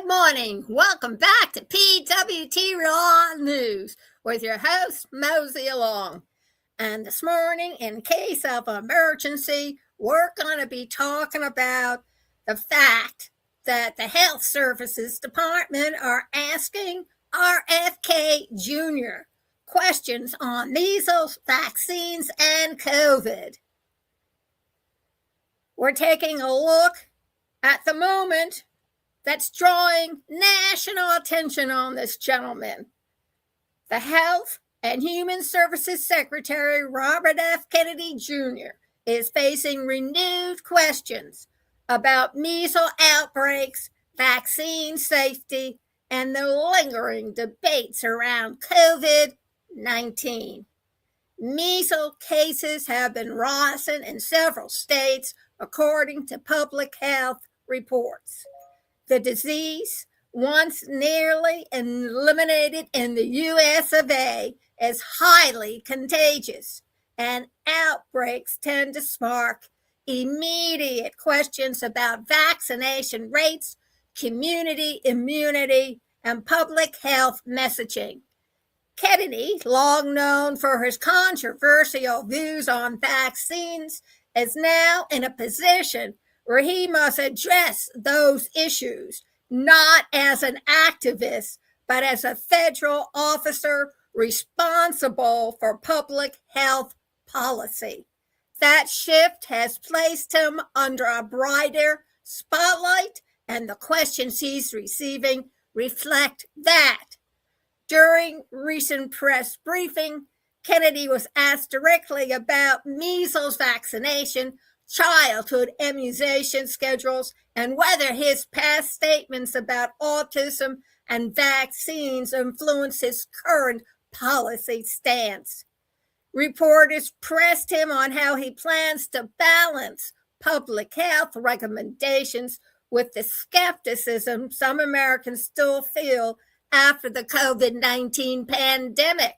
Good morning. Welcome back to PWTRN with your host, Mosey Along. And this morning, in case of emergency, we're going to be talking about the fact that the Health Services Department are asking RFK Jr. questions on measles, vaccines, and COVID. We're taking a look at the moment that's drawing national attention on this gentleman. The Health and Human Services Secretary, Robert F. Kennedy Jr., is facing renewed questions about measles outbreaks, vaccine safety, and the lingering debates around COVID-19. Measles cases have been rising in several states, according to public health reports. The disease, once nearly eliminated in the US of A, is highly contagious, and outbreaks tend to spark immediate questions about vaccination rates, community immunity, and public health messaging. Kennedy, long known for his controversial views on vaccines, is now in a position where he must address those issues, not as an activist, but as a federal officer responsible for public health policy. That shift has placed him under a brighter spotlight, and the questions he's receiving reflect that. During recent press briefing, Kennedy was asked directly about measles vaccination, childhood immunization schedules, and whether his past statements about autism and vaccines influence his current policy stance. Reporters pressed him on how he plans to balance public health recommendations with the skepticism some Americans still feel after the COVID-19 pandemic.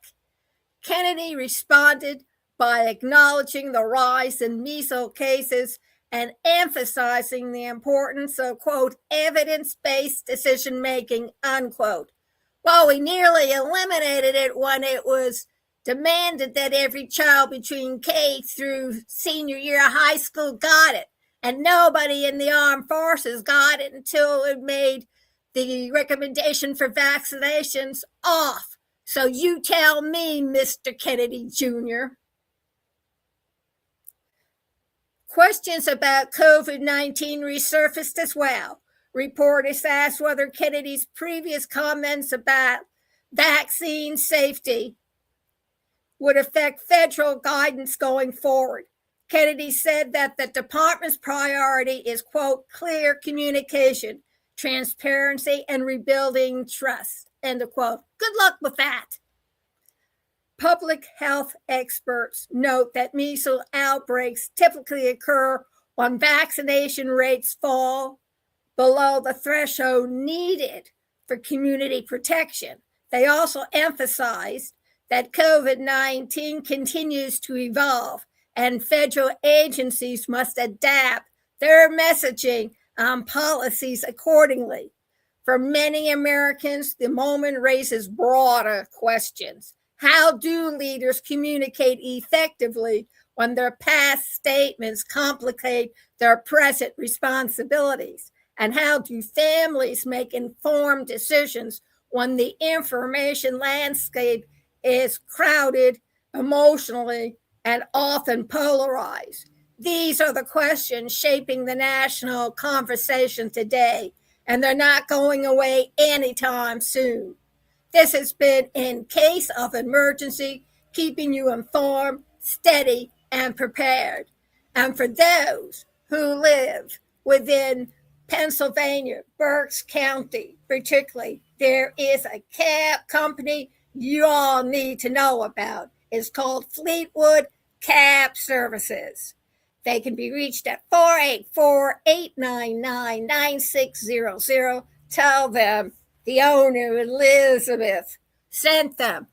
Kennedy responded by acknowledging the rise in measles cases and emphasizing the importance of, quote, evidence-based decision-making, unquote. While we nearly eliminated it when it was demanded that every child between K through senior year of high school got it, and nobody in the armed forces got it until it made the recommendation for vaccinations off. So you tell me, Mr. Kennedy Jr. Questions about COVID-19 resurfaced as well. Reporters asked whether Kennedy's previous comments about vaccine safety would affect federal guidance going forward. Kennedy said that the department's priority is, quote, clear communication, transparency, and rebuilding trust, end of quote. Good luck with that. Public health experts note that measles outbreaks typically occur when vaccination rates fall below the threshold needed for community protection. They also emphasized that COVID-19 continues to evolve and federal agencies must adapt their messaging and policies accordingly. For many Americans, the moment raises broader questions. How do leaders communicate effectively when their past statements complicate their present responsibilities? And how do families make informed decisions when the information landscape is crowded emotionally and often polarized? These are the questions shaping the national conversation today, and they're not going away anytime soon. This has been In Case of Emergency, keeping you informed, steady, and prepared. And for those who live within Pennsylvania, Berks County particularly, there is a cab company you all need to know about. It's called Fleetwood Cab Services. They can be reached at 484-899-9600. Tell them the owner, Elizabeth, sent them.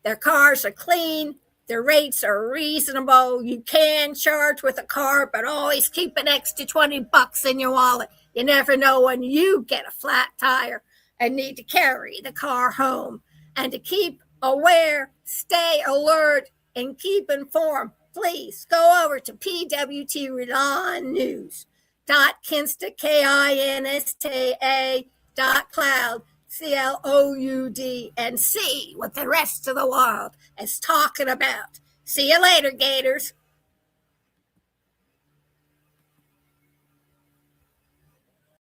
Their cars are clean. Their rates are reasonable. You can charge with a card, but always keep an extra $20 in your wallet. You never know when you get a flat tire and need to carry the car home. And to keep aware, stay alert, and keep informed, please go over to PWTReline.news.kinsta, KINSTA.cloud, CLOUD, and see what the rest of the world is talking about. See you later, Gators.